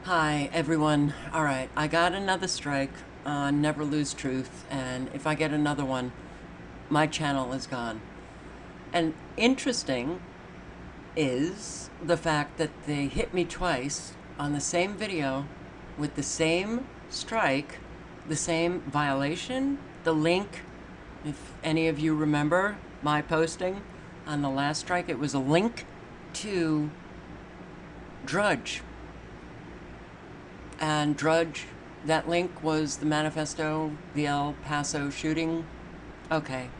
Hi, everyone. All right, I got another strike on Never Lose Truth, and if I get another one, my channel is gone. And interesting is the fact that they hit me twice on the same video with the same strike, the same violation. The link, if any of you remember my posting on the last strike, it was a link to Drudge. And Drudge, that link was the manifesto, the El Paso shooting. Okay.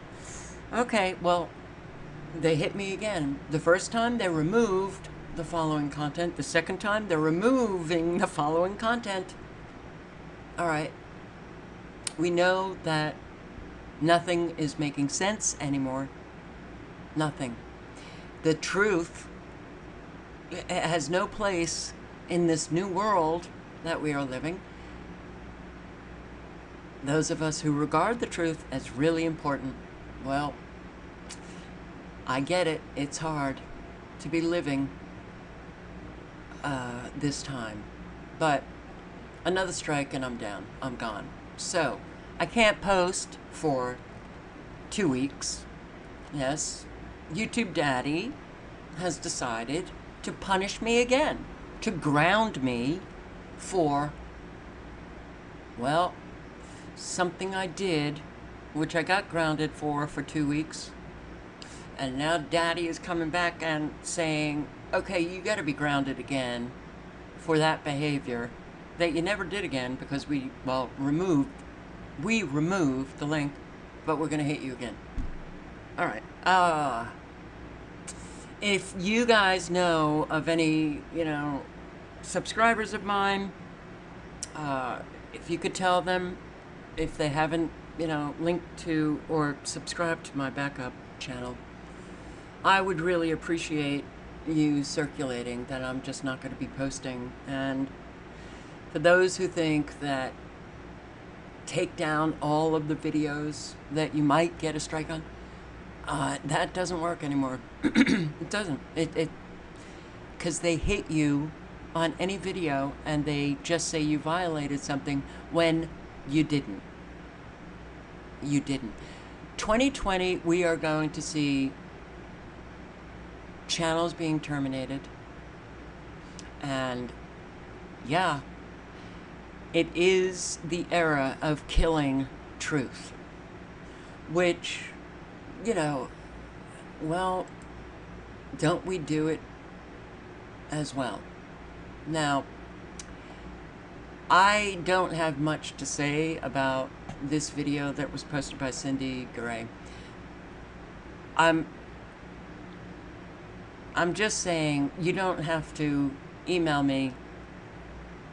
Okay, well, they hit me again. The first time they removed the following content. The second time they're removing the following content. All right. We know that nothing is making sense anymore. Nothing. The truth has no place in this new world that we are living. Those of us who regard the truth as really important, well, I get it. It's hard to be living this time. But another strike and I'm down. I'm gone. So I can't post for 2 weeks. Yes, YouTube Daddy has decided to punish me again, to ground me for, well, something I did, which I got grounded for 2 weeks. And now Daddy is coming back and saying, okay, you got to be grounded again for that behavior that you never did again because we removed the link, but we're going to hit you again. All right. If you guys know of any, subscribers of mine, if you could tell them if they haven't, linked to or subscribed to my backup channel, I would really appreciate you circulating that I'm just not going to be posting. And for those who think that take down all of the videos that you might get a strike on, that doesn't work anymore. It doesn't. Because they hit you on any video and they just say you violated something when you didn't. You didn't. 2020, we are going to see channels being terminated. And yeah, it is the era of killing truth, which, well, don't we do it as well? Now, I don't have much to say about this video that was posted by Cindy Garay. I'm just saying you don't have to email me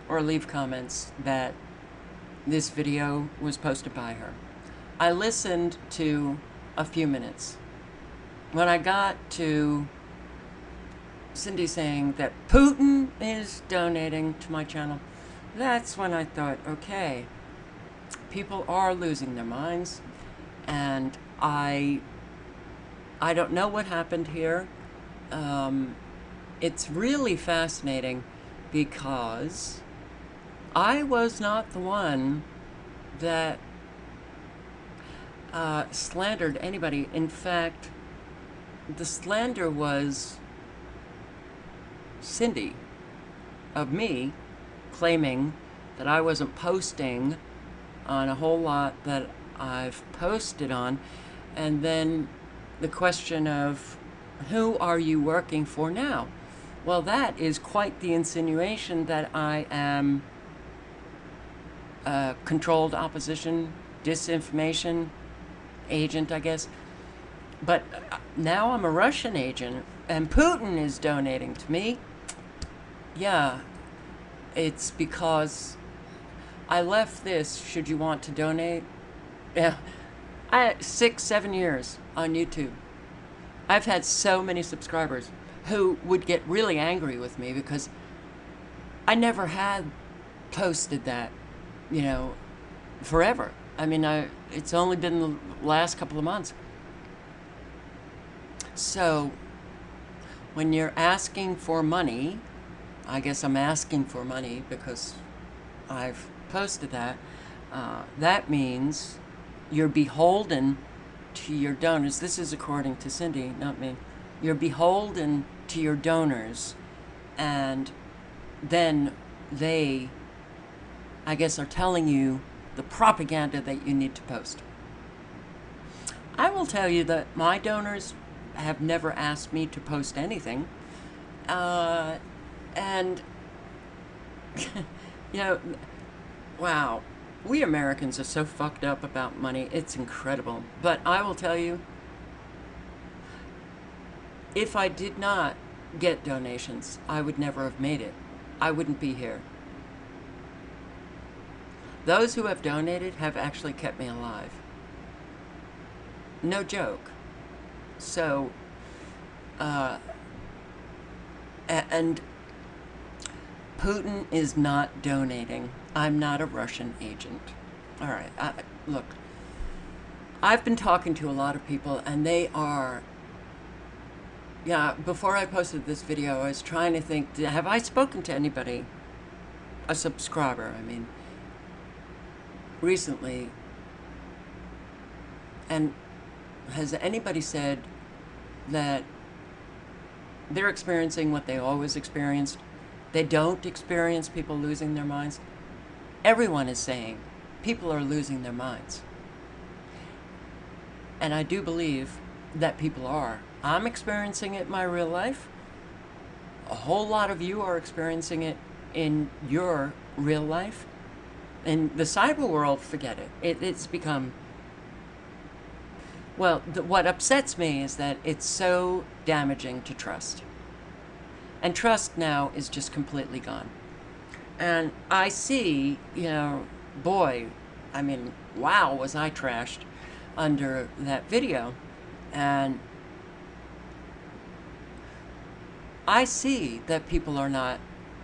or leave comments that this video was posted by her. I listened to a few minutes. When I got to Cindy saying that Putin is donating to my channel, that's when I thought, okay, people are losing their minds, and I don't know what happened here. It's really fascinating because I was not the one that slandered anybody. In fact, the slander was Cindy, of me, claiming that I wasn't posting on a whole lot that I've posted on. And then the question of, who are you working for now? Well, that is quite the insinuation that I am a controlled opposition, disinformation agent, I guess. But now I'm a Russian agent, and Putin is donating to me. Yeah, it's because I left this, should you want to donate? Yeah, 6-7 years on YouTube. I've had so many subscribers who would get really angry with me because I never had posted that, forever. I mean, it's only been the last couple of months. So when you're asking for money I guess I'm asking for money because I've posted that. That means you're beholden to your donors. This is according to Cindy, not me. You're beholden to your donors, and then they, I guess, are telling you the propaganda that you need to post. I will tell you that my donors have never asked me to post anything. And, you know, wow, we Americans are so fucked up about money. It's incredible. But I will tell you, if I did not get donations, I would never have made it. I wouldn't be here. Those who have donated have actually kept me alive. No joke. So, and Putin is not donating. I'm not a Russian agent. All right, look, I've been talking to a lot of people, and they are, yeah, before I posted this video, I was trying to think, have I spoken to anybody, a subscriber, I mean, recently, and has anybody said that they're experiencing what they always experienced? They don't experience people losing their minds? Everyone is saying people are losing their minds. And I do believe that people are. I'm experiencing it in my real life. A whole lot of you are experiencing it in your real life. In the cyber world, forget it. It's become... Well, what upsets me is that it's so damaging to trust. And trust now is just completely gone. And I see, you know, boy, I mean, wow, was I trashed under that video. And I see that people are not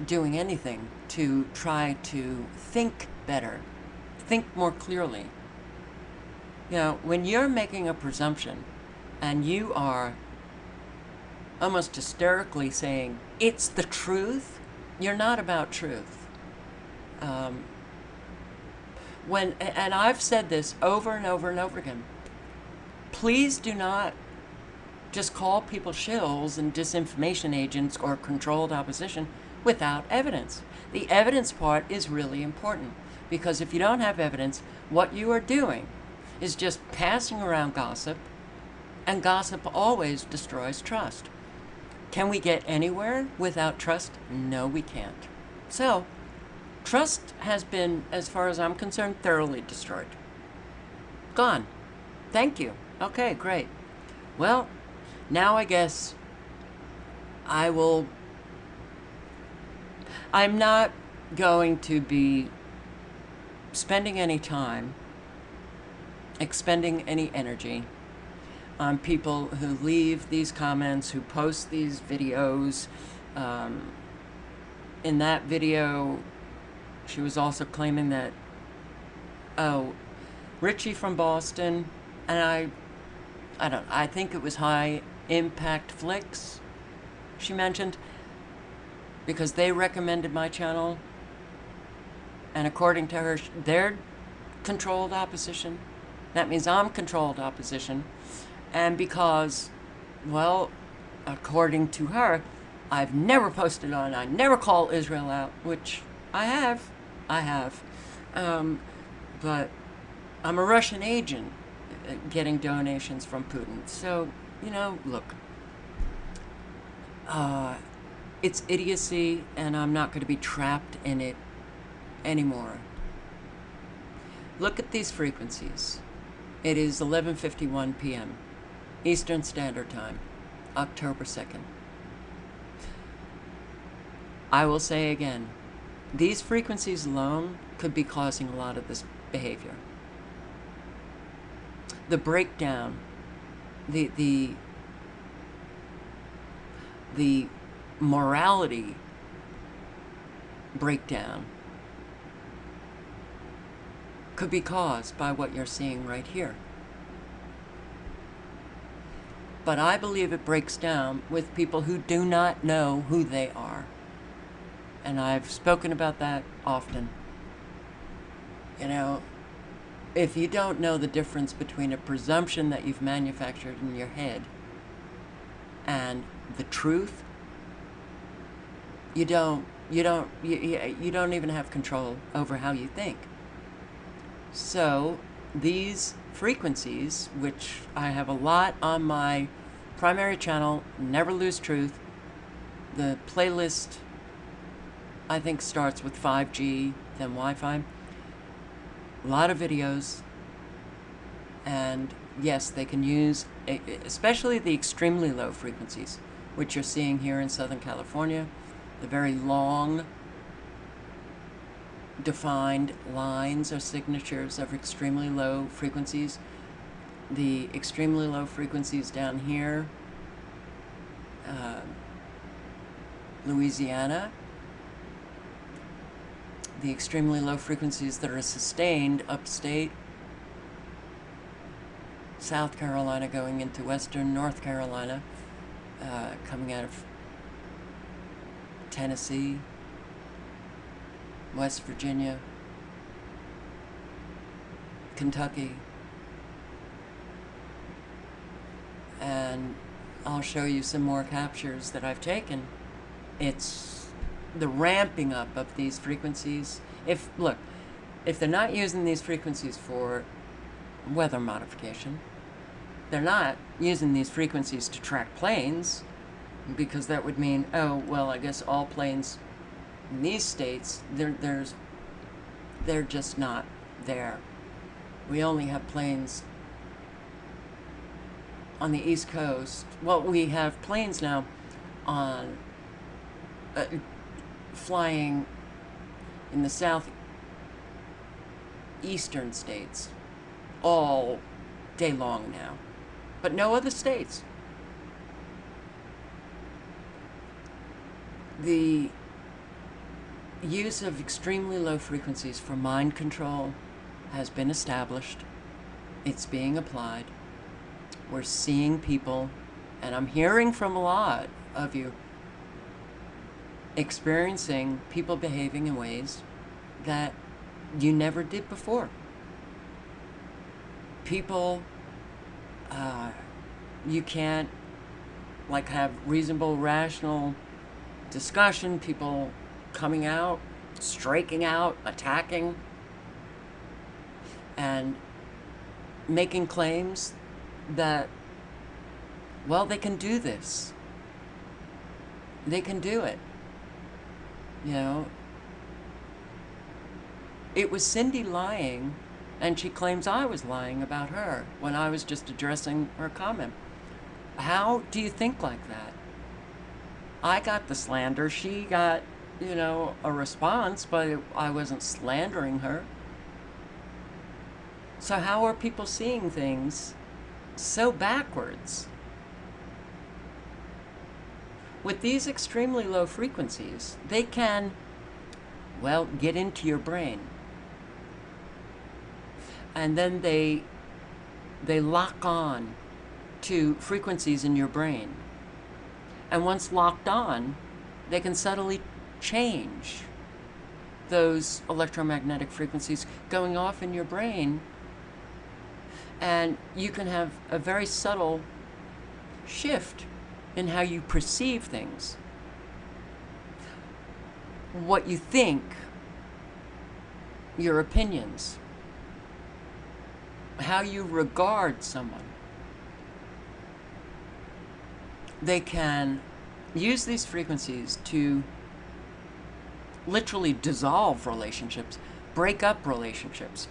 doing anything to try to think better, think more clearly. You know, when you're making a presumption and you are almost hysterically saying, it's the truth, you're not about truth. And I've said this over and over and over again, please do not just call people shills and disinformation agents or controlled opposition without evidence. The evidence part is really important, because if you don't have evidence, what you are doing is just passing around gossip, and gossip always destroys trust. Can we get anywhere without trust? No, we can't. So, trust has been, as far as I'm concerned, thoroughly destroyed. Gone. Thank you. Okay, great. Well, now I guess I'm not going to be spending any time, expending any energy on people who leave these comments, who post these videos. In that video, she was also claiming that, oh, Richie from Boston, and I think it was High Impact Flicks she mentioned, because they recommended my channel, and according to her, they're controlled opposition. That means I'm controlled opposition. And because, well, according to her, I've never posted on, I never call Israel out, which I have. But I'm a Russian agent getting donations from Putin. So, you know, look, it's idiocy, and I'm not going to be trapped in it anymore. Look at these frequencies. It is 11:51 p.m. Eastern Standard Time, October 2nd. I will say again, these frequencies alone could be causing a lot of this behavior. The breakdown, the morality breakdown could be caused by what you're seeing right here. But I believe it breaks down with people who do not know who they are. And I've spoken about that often. You know, if you don't know the difference between a presumption that you've manufactured in your head and the truth, you don't even have control over how you think. So these frequencies, which I have a lot on my primary channel, Never Lose Truth, the playlist I think starts with 5G, then Wi-Fi, a lot of videos, and yes, they can use, especially the extremely low frequencies, which you're seeing here in Southern California, the very long defined lines or signatures of extremely low frequencies. The extremely low frequencies down here, Louisiana, the extremely low frequencies that are sustained upstate, South Carolina going into western North Carolina, coming out of Tennessee, West Virginia, Kentucky, and I'll show you some more captures that I've taken. It's the ramping up of these frequencies. If they're not using these frequencies for weather modification, they're not using these frequencies to track planes, because that would mean, oh, well, I guess all planes in these states, they're just not there. We only have planes on the East Coast. Well, we have planes now on flying in the southeastern states all day long now, but no other states. The use of extremely low frequencies for mind control has been established. It's being applied. We're seeing people, and I'm hearing from a lot of you, experiencing people behaving in ways that you never did before. People, you can't have reasonable, rational discussion, people coming out, striking out, attacking, and making claims that, well, they can do this. They can do it. You know, it was Cindy lying, and she claims I was lying about her when I was just addressing her comment. How do you think like that? I got the slander, she got, a response, but I wasn't slandering her. So how are people seeing things so backwards? With these extremely low frequencies, they can, get into your brain. And then they lock on to frequencies in your brain. And once locked on, they can subtly change those electromagnetic frequencies going off in your brain. And you can have a very subtle shift in how you perceive things. What you think, your opinions, how you regard someone. They can use these frequencies to literally dissolve relationships, break up relationships,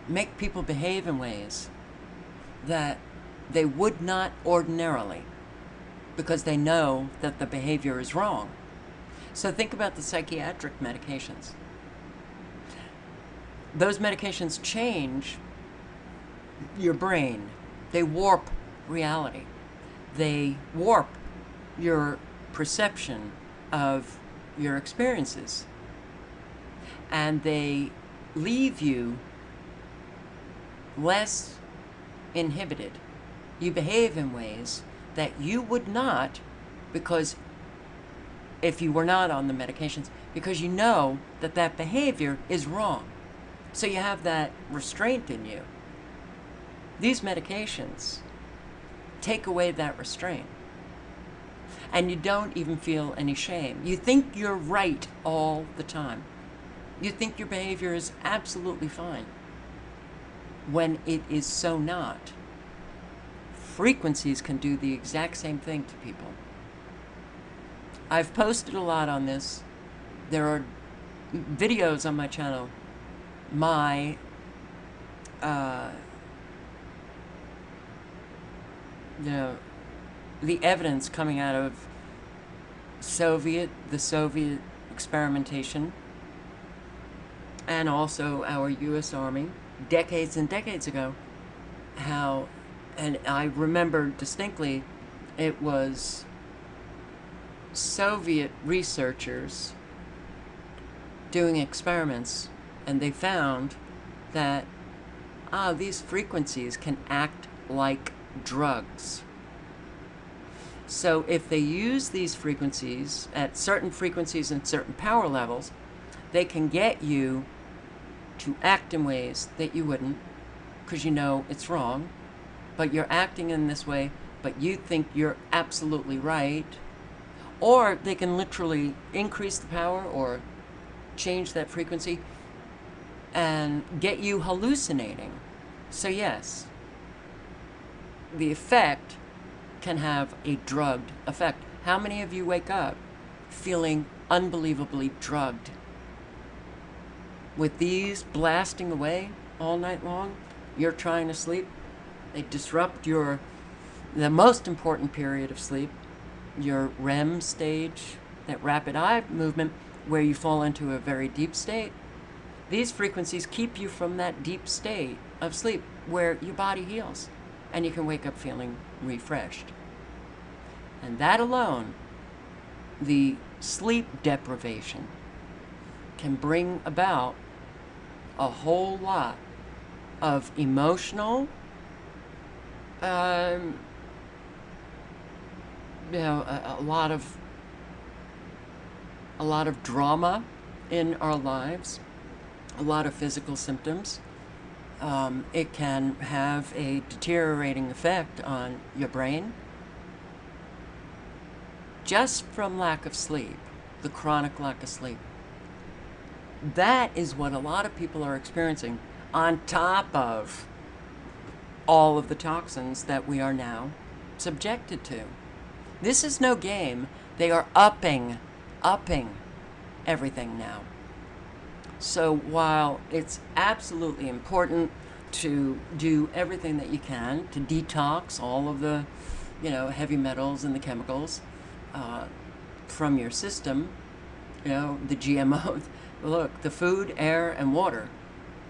make people behave in ways that they would not ordinarily, because they know that the behavior is wrong. So think about the psychiatric medications. Those medications change your brain. They warp reality. They warp your perception of your experiences. And they leave you less inhibited. You behave in ways that you would not, because if you were not on the medications, because you know that that behavior is wrong. So you have that restraint in you. These medications take away that restraint. And you don't even feel any shame. You think you're right all the time. You think your behavior is absolutely fine, when it is so not. Frequencies can do the exact same thing to people. I've posted a lot on this. There are videos on my channel. My the evidence coming out of the Soviet experimentation, and also our U.S. Army, decades and decades ago, how, and I remember distinctly, it was Soviet researchers doing experiments, and they found that, these frequencies can act like drugs. So if they use these frequencies at certain frequencies and certain power levels, they can get you to act in ways that you wouldn't, because you know it's wrong, but you're acting in this way, but you think you're absolutely right. Or they can literally increase the power or change that frequency and get you hallucinating. So yes, the effect can have a drugged effect. How many of you wake up feeling unbelievably drugged? With these blasting away all night long, you're trying to sleep. They disrupt the most important period of sleep, your REM stage, that rapid eye movement, where you fall into a very deep state. These frequencies keep you from that deep state of sleep where your body heals and you can wake up feeling refreshed. And that alone, the sleep deprivation, can bring about a whole lot of emotional, a lot of drama in our lives, a lot of physical symptoms. It can have a deteriorating effect on your brain just from lack of sleep, the chronic lack of sleep. That is what a lot of people are experiencing, on top of all of the toxins that we are now subjected to. This is no game. They are upping everything now. So while it's absolutely important to do everything that you can to detox all of the, heavy metals and the chemicals from your system, the GMO, look, the food, air, and water,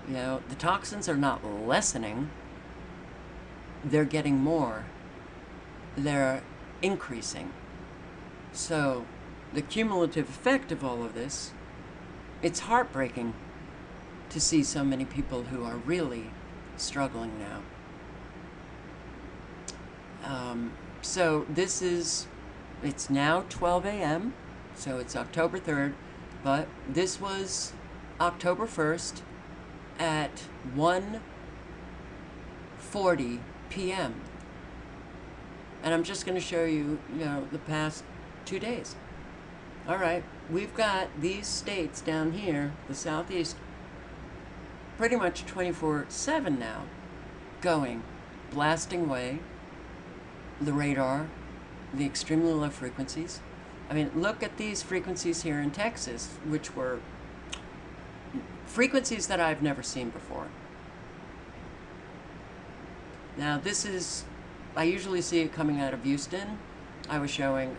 the toxins are not lessening. They're getting more. They're increasing. So the cumulative effect of all of this, it's heartbreaking to see so many people who are really struggling now. So it's now 12 a.m., so it's October 3rd, but this was October 1st at 1:40 p.m. And I'm just going to show you, the past 2 days. All right, we've got these states down here, the southeast, pretty much 24/7 now, going, blasting away the radar, the extremely low frequencies. I mean, look at these frequencies here in Texas, which were frequencies that I've never seen before. Now, I usually see it coming out of Houston. I was showing,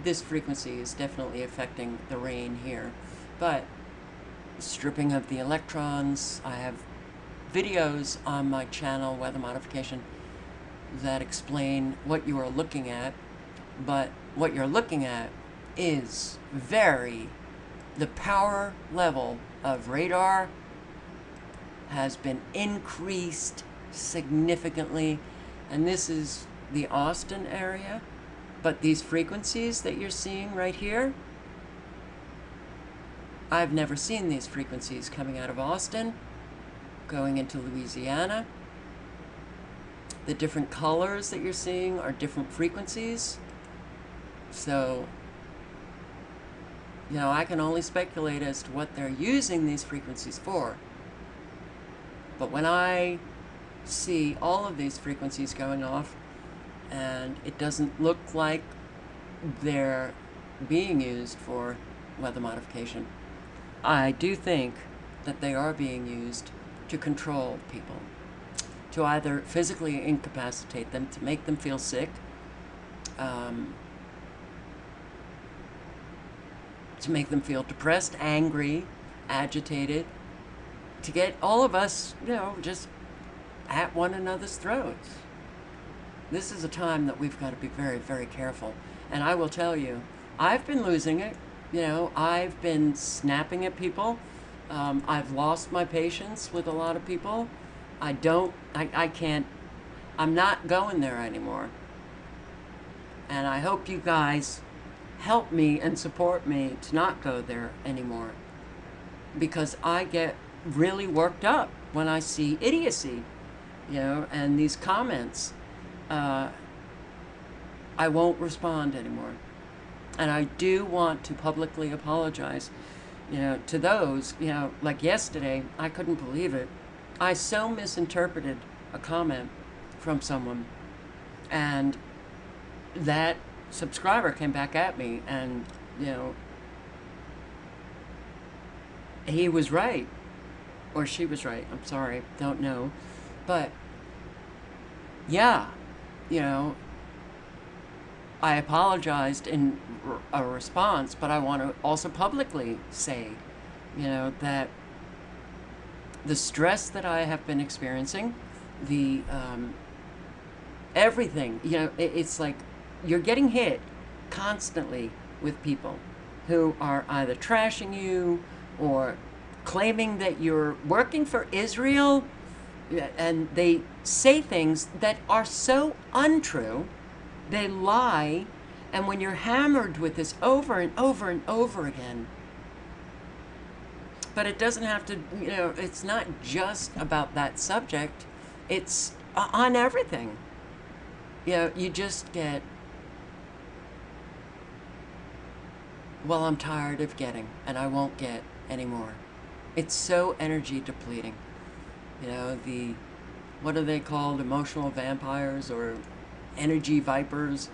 this frequency is definitely affecting the rain here. But stripping of the electrons, I have videos on my channel, Weather Modification, that explain what you are looking at. But what you're looking at is the power level of radar has been increased significantly, and this is the Austin area, But these frequencies that you're seeing right here, I've never seen these frequencies coming out of Austin, going into Louisiana. The different colors that you're seeing are different frequencies. So, you know, I can only speculate as to what they're using these frequencies for. But when I see all of these frequencies going off, and it doesn't look like they're being used for weather modification, I do think that they are being used to control people, to either physically incapacitate them, to make them feel sick, to make them feel depressed, angry, agitated, to get all of us, you know, just at one another's throats. This is a time that we've got to be very, very careful. And I will tell you, I've been losing it. You know, I've been snapping at people. I've lost my patience with a lot of people. I can't, I'm not going there anymore. And I hope you guys help me and support me to not go there anymore. Because I get really worked up when I see idiocy, you know, and these comments. I won't respond anymore. And I do want to publicly apologize, you know, to those, you know, like yesterday, I couldn't believe it. I so misinterpreted a comment from someone, and that subscriber came back at me, and, you know, he was right, or she was right, I'm sorry, don't know, but yeah, you know, I apologized in a response, but I want to also publicly say, you know, that the stress that I have been experiencing, the everything, you know, it's like you're getting hit constantly with people who are either trashing you or claiming that you're working for Israel, and they say things that are so untrue. They lie, and when you're hammered with this over and over and over again, but it doesn't have to, you know, it's not just about that subject, it's on everything. You know, you just get, well, I'm tired of getting, and I won't get anymore. It's so energy depleting. You know, what are they called? Emotional vampires or energy vipers.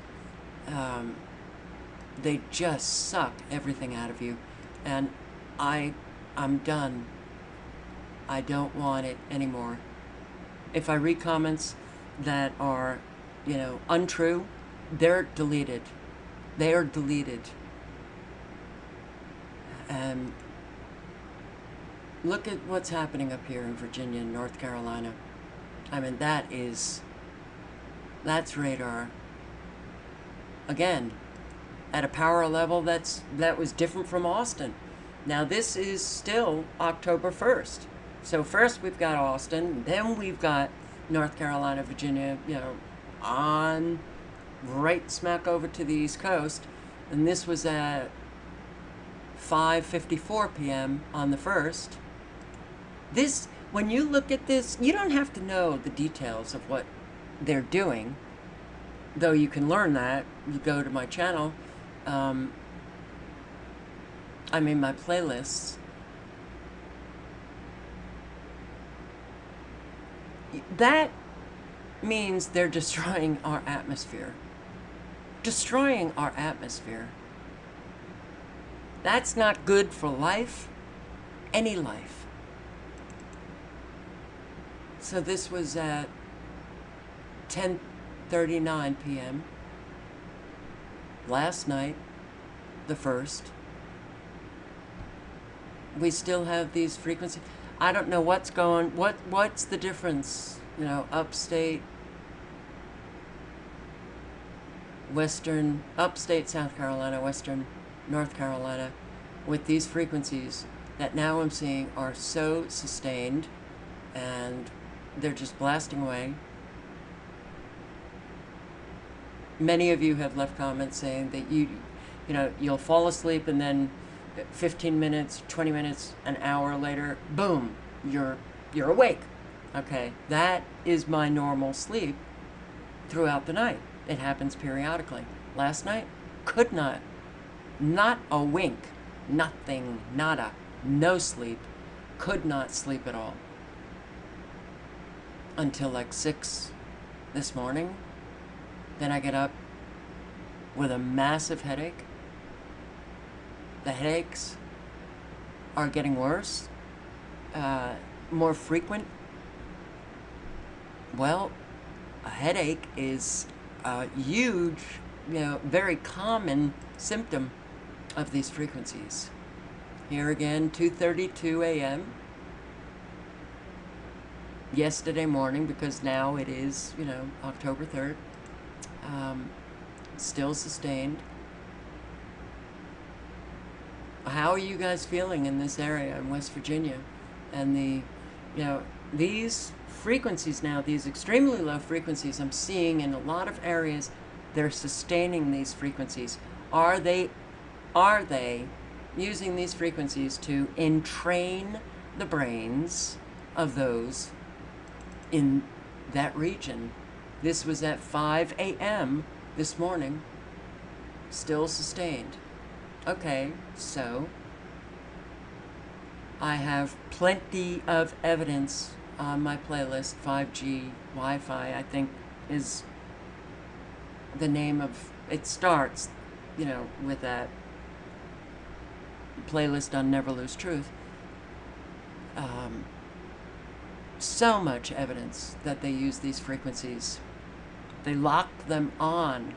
They just suck everything out of you. And I'm done. I don't want it anymore. If I read comments that are, you know, untrue, they're deleted. They are deleted. And look at what's happening up here in Virginia and North Carolina. I mean, that's radar. Again, at a power level that was different from Austin. Now this is still October 1st. So first we've got Austin, then we've got North Carolina, Virginia, you know, on right smack over to the East Coast. And this was at 5:54 p.m. on the 1st. This, when you look at this, you don't have to know the details of what they're doing, though you can learn that. You go to my channel, my playlists. That means they're destroying our atmosphere. Destroying our atmosphere. That's not good for life, any life. So this was at 10:39 p.m. last night, the 1st. We still have these frequencies. I don't know what's what's the difference, you know, upstate, upstate South Carolina, western North Carolina, with these frequencies that now I'm seeing are so sustained, and they're just blasting away. Many of you have left comments saying that you'll fall asleep and then 15 minutes, 20 minutes, an hour later, boom, you're awake. Okay, that is my normal sleep throughout the night. It happens periodically. Last night, could not a wink, nothing, nada, no sleep, could not sleep at all. Until like 6 this morning. Then I get up with a massive headache. The headaches are getting worse, more frequent. Well, a headache is a huge, very common symptom of these frequencies. Here again, 2:32 a.m. yesterday morning, because now it is, October 3rd. Still sustained. How are you guys feeling in this area in West Virginia? And these frequencies now, these extremely low frequencies I'm seeing in a lot of areas, they're sustaining these frequencies. Are they using these frequencies to entrain the brains of those in that region? This was at 5 a.m. this morning, still sustained. Okay, so I have plenty of evidence on my playlist. 5G Wi-Fi, I think, is the name of it. Starts, with that playlist on Never Lose Truth. So much evidence that they use these frequencies. They lock them onto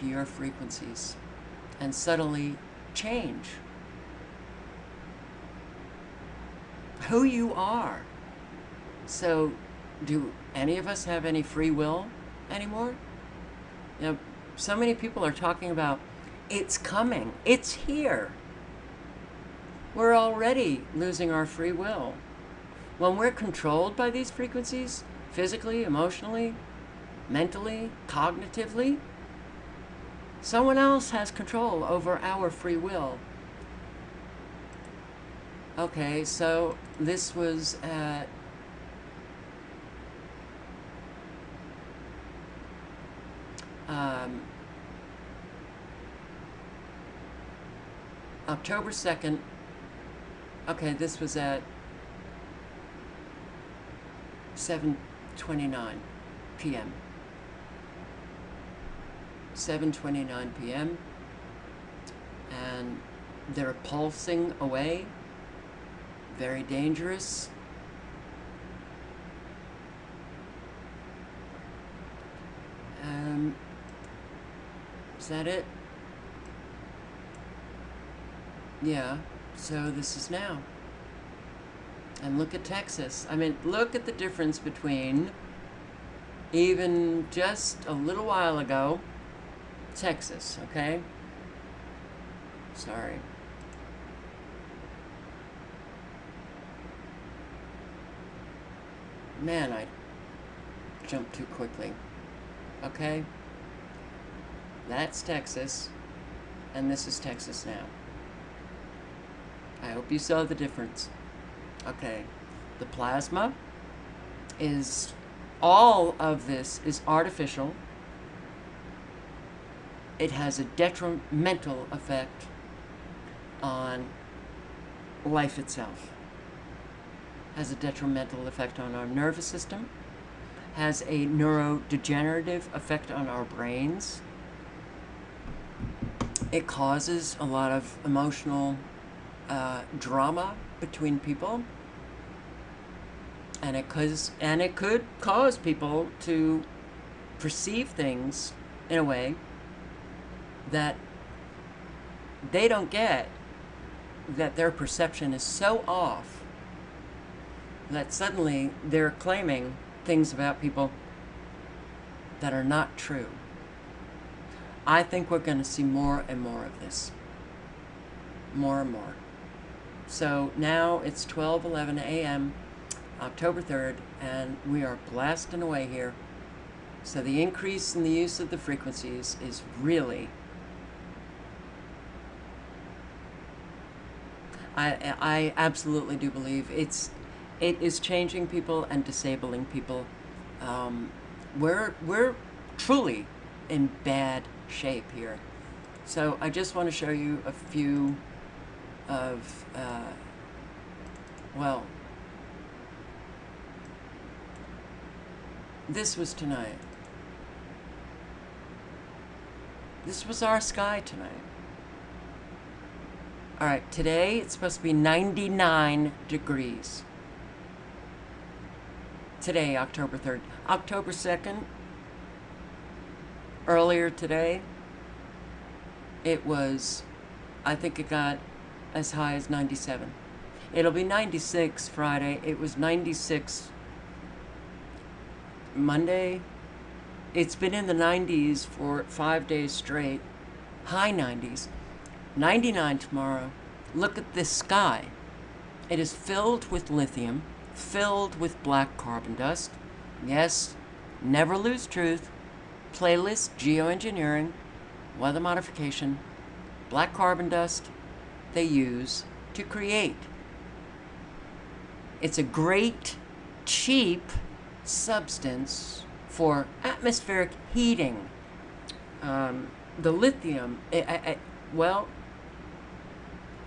your frequencies and subtly change who you are. So, do any of us have any free will anymore? So many people are talking about it's coming, it's here. We're already losing our free will. When we're controlled by these frequencies, physically, emotionally, mentally, cognitively, someone else has control over our free will. Okay, so this was at October 2nd. Okay, this was at 7:29 p.m. 7:29 p.m. and they're pulsing away. Very dangerous. Is that it? Yeah, so this is now. And look at Texas. I mean, look at the difference between even just a little while ago, Texas, okay? Sorry. Man, I jumped too quickly. Okay? That's Texas, and this is Texas now. I hope you saw the difference. Okay, the plasma is, all of this is artificial. It has a detrimental effect on life itself. Has a detrimental effect on our nervous system. Has a neurodegenerative effect on our brains. It causes a lot of emotional drama between people, and it could cause people to perceive things in a way that they don't get, that their perception is so off that suddenly they're claiming things about people that are not true. I think we're going to see more and more of this. More and more. So now it's 12:11 a.m., October 3rd, and we are blasting away here. So the increase in the use of the frequencies is really, I absolutely do believe it is changing people and disabling people. We're truly in bad shape here. So I just want to show you a few of, well, this was tonight. This was our sky tonight. All right, today it's supposed to be 99 degrees. Today, October 3rd. October 2nd, earlier today, it was, I think it got as high as 97. It'll be 96 Friday. It was 96 Monday. It's been in the 90s for 5 days straight. High 90s. 99 tomorrow. Look at this sky. It is filled with lithium, filled with black carbon dust. Yes, never lose truth. Playlist, geoengineering, weather modification, black carbon dust they use to create. It's a great, cheap substance for atmospheric heating. The lithium, well,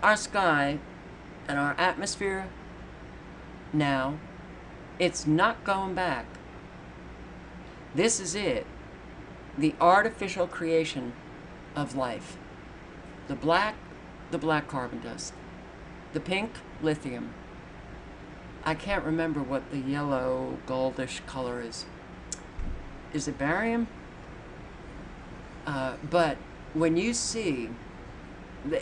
our sky and our atmosphere now, it's not going back. This is it. The artificial creation of life. The black carbon dust. The pink, lithium. I can't remember what the yellow, goldish color is. Is it barium? But when you see,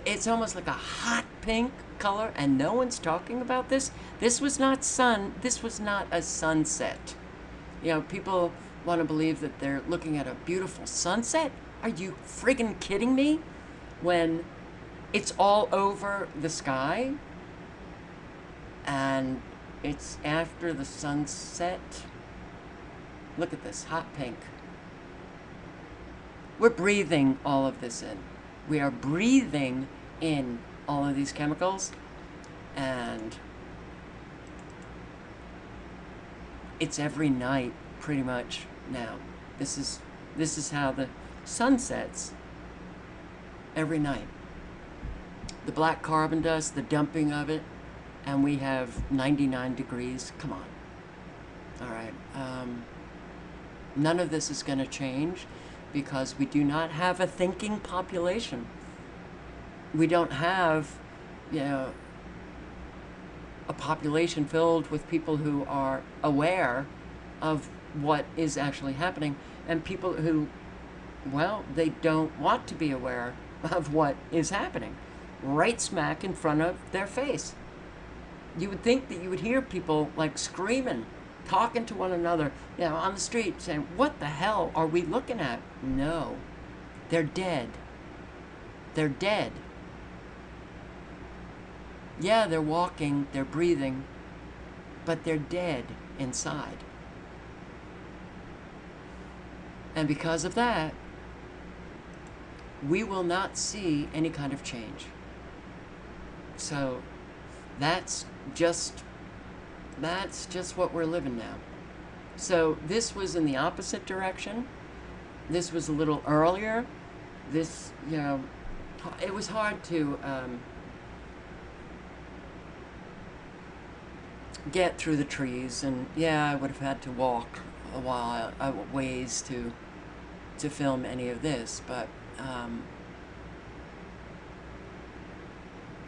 it's almost like a hot pink color, and no one's talking about this. This was not a sunset. You know, people want to believe that they're looking at a beautiful sunset. Are you friggin' kidding me? When it's all over the sky and it's after the sunset. Look at this, hot pink. We're breathing all of this in. We are breathing in all of these chemicals, and it's every night pretty much now. This is how the sun sets every night. The black carbon dust, the dumping of it, and we have 99 degrees. Come on. All right. None of this is going to change because we do not have a thinking population. We don't have, you know, a population filled with people who are aware of what is actually happening, and people who, well, they don't want to be aware of what is happening right smack in front of their face. You would think that you would hear people like screaming, talking to one another, you know, on the street, saying, what the hell are we looking at? No, they're dead. They're dead. Yeah, they're walking, they're breathing, but they're dead inside. And because of that, we will not see any kind of change. So that's just what we're living now. So this was in the opposite direction. This was a little earlier. This, you know, it was hard to get through the trees, and yeah, I would have had to walk a while, ways to film any of this, but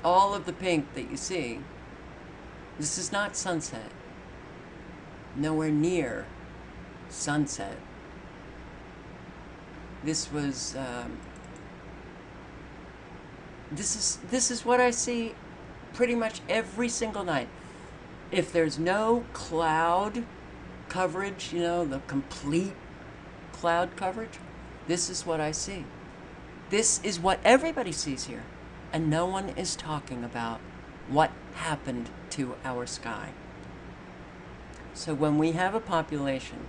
all of the pink that you see, this is not sunset. Nowhere near sunset. This was this is what I see pretty much every single night. If there's no cloud coverage, you know, the complete cloud coverage, this is what I see. This is what everybody sees here. And no one is talking about what happened to our sky. So when we have a population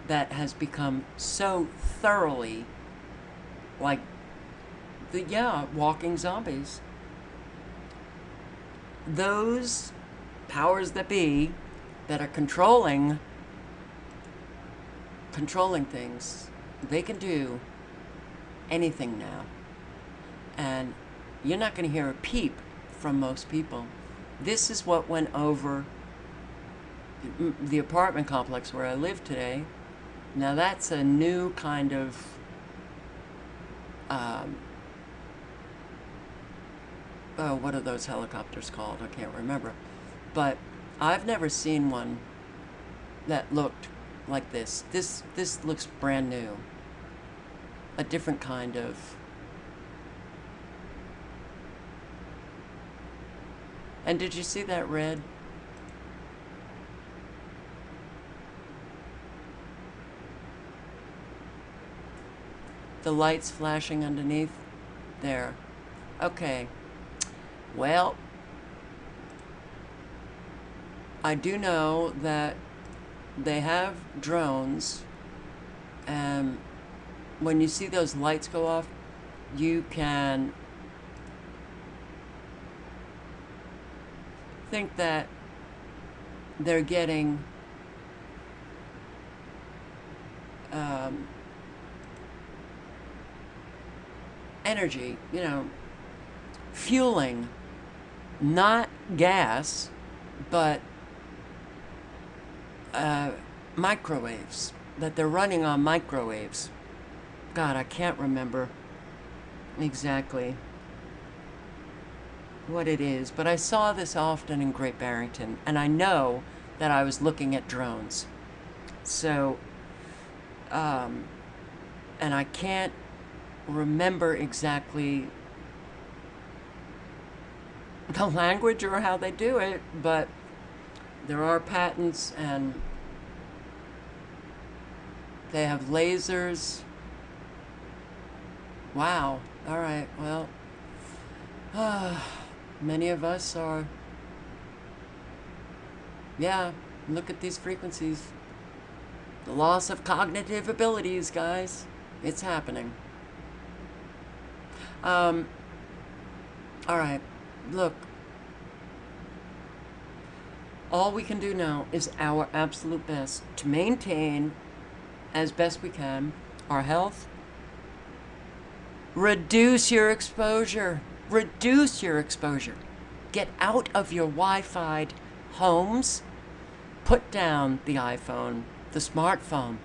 that has become so thoroughly like walking zombies. Those powers that be that are controlling things, they can do anything now. And you're not going to hear a peep from most people. This is what went over the apartment complex where I live today. Now that's a new kind of what are those helicopters called? I can't remember. But I've never seen one that looked like this. This looks brand new. A different kind of... And did you see that red? The lights flashing underneath? There. Okay. Well, I do know that they have drones, and when you see those lights go off, you can think that they're getting energy, fueling, not gas, but microwaves, that they're running on microwaves. God, I can't remember exactly what it is, but I saw this often in Great Barrington, and I know that I was looking at drones. So, and I can't remember exactly the language or how they do it, but there are patents, and they have lasers. Wow. All right. Well, many of us are, look at these frequencies. The loss of cognitive abilities, guys. It's happening. All right. Look. All we can do now is our absolute best to maintain, as best we can, our health. Reduce your exposure. Reduce your exposure. Get out of your Wi-Fi'd homes. Put down the iPhone, the smartphone,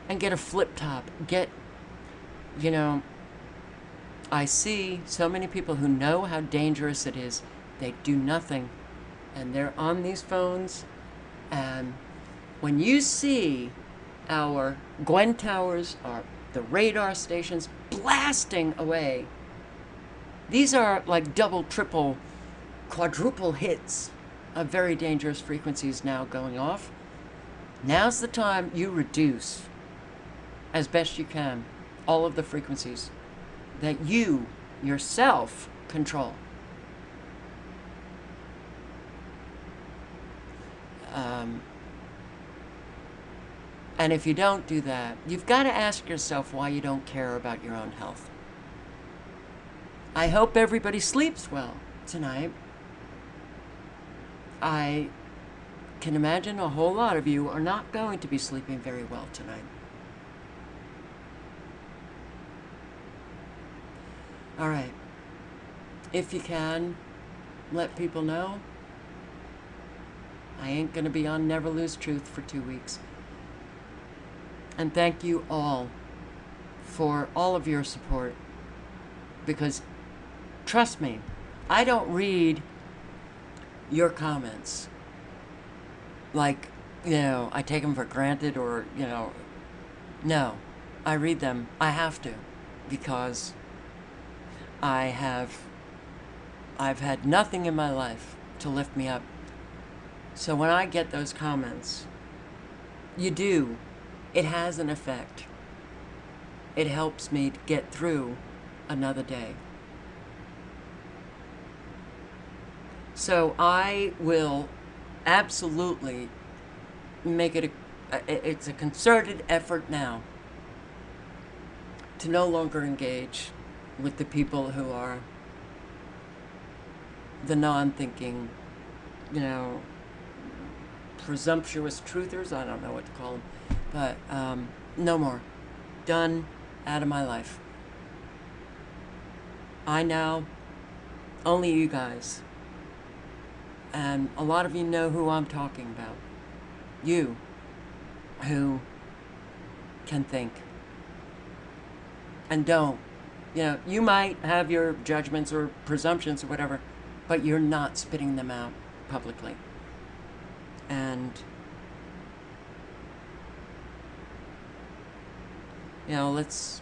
and get a flip top. I see so many people who know how dangerous it is. They do nothing, and they're on these phones. And when you see our Gwen towers, or the radar stations blasting away, these are like double, triple, quadruple hits of very dangerous frequencies now going off. Now's the time you reduce, as best you can, all of the frequencies that you yourself control. And if you don't do that, you've got to ask yourself why you don't care about your own health. I hope everybody sleeps well tonight. I can imagine a whole lot of you are not going to be sleeping very well tonight. All right. If you can, let people know. I ain't going to be on Never Lose Truth for 2 weeks. And thank you all for all of your support. Because, trust me, I don't read your comments like, I take them for granted, or, no. I read them. I have to. Because I've had nothing in my life to lift me up. So when I get those comments, it has an effect. It helps me to get through another day. So I will absolutely make it It's a concerted effort now to no longer engage with the people who are the non-thinking, you know, presumptuous truthers. I don't know what to call them. But no more. Done. Out of my life. I now, only you guys, and a lot of you know who I'm talking about. You, who can think. And don't. You know, you might have your judgments or presumptions or whatever, but you're not spitting them out publicly. And, you know, let's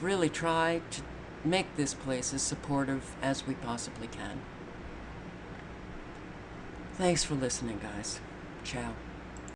really try to make this place as supportive as we possibly can. Thanks for listening, guys. Ciao.